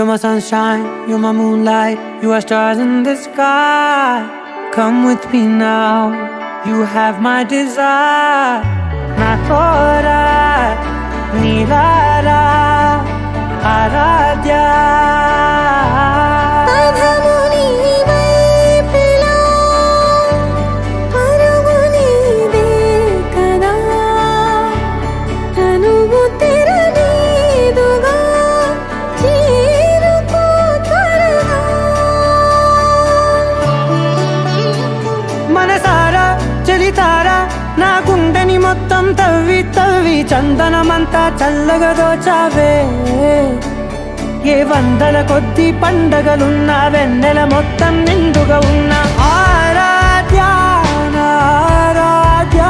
You're my sunshine, you're my moonlight, you are stars in the sky. Come with me now, you have my desire. Na thora, nilara, aradhya. నా గుండెని మొత్తం తవ్వి తవ్వి చందనమంతా చల్లగా దోచావే. ఏ వందల కొద్ది పండగలున్న వెన్నెల మొత్తం నిండుగా ఉన్న ఆరాధ్య ఆరాధ్య,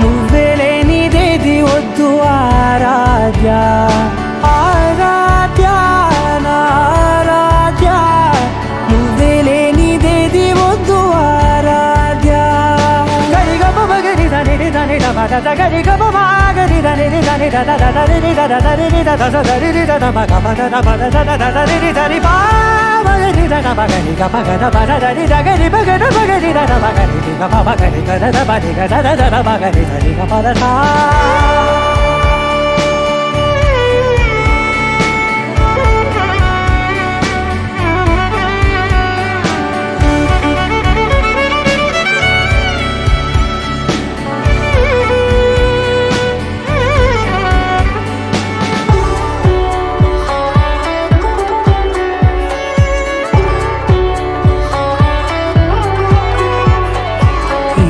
నువ్వే లేనిదేది వద్దు ఆరాధ్య ఆరాధ్య ఆరాధ్య, నువ్వే లేనిదేది వద్దు ఆరాధ్య. గరి గ బ గరి దని దని ద ద ద రి ద ద ద రి ద ద ద రి ద ద బ గ బ ద ద బ ద ద ద ద రి ద రి బా గరి ద ద బ గరి గ బ గ ద బ ద ద రి ద గరి బ గ ద బ గరి ద ద బ గరి గ బ బ గరి గ ద ద బ రి గ ద ద ద బ గరి ద రి గ బ ద సా.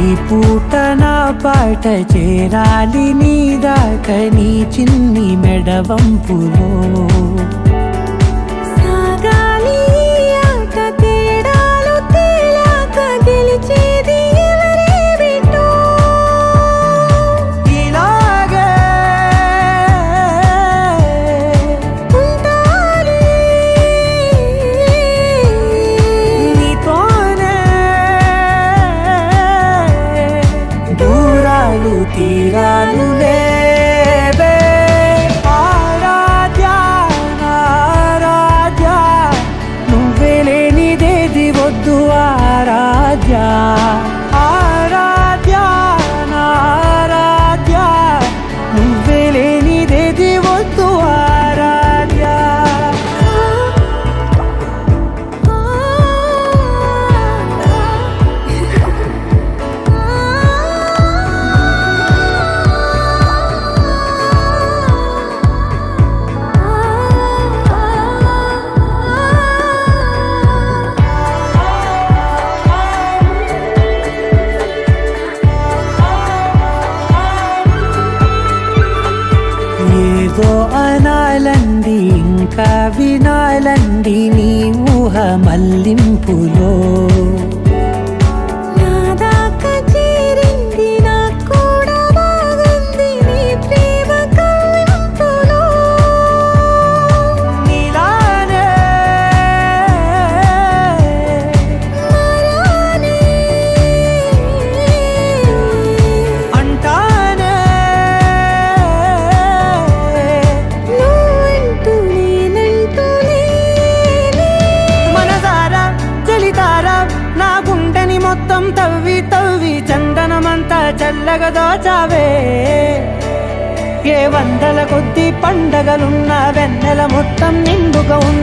ఈ పూట నా పాట చేరాలి నీ దాకా నీ చిన్ని మెడవంపులో. సాగాలి ఆట తేడాలు తేలాక గెలిచేది ఎవరే బిడ్డో. ఇలాగే ఉంటాలి నీతోనే దూరాలు తీరాలు లేవే. ఆరాధ్య ఆరాధ్య, నువ్వే లేనిదేది వద్దు ఆరాధ్య ఆరాధ్య ఆరాధ్య, నువ్వే లేనిదేది వద్దు ఆరాధ్య. ఏదో అనాలండి ఇంకా వినాలండి నీ ఊహ మల్లింపులో. నా దాకా చేరింది నాకు కూడా బాగుంది నీ ప్రేమ కవ్వింపులో. నీలానే మరానే అంటానే నువ్వంటూ నేనంటూ లేనే. మనసారా చలితారా నా గుండెని మొత్తం తవ్వి తవ్వి చందనమంతా చల్లగా దోచావే. ఏ వందల కొద్ది పండగలున్న వెన్నెల మొత్తం నిండుగా ఉన్న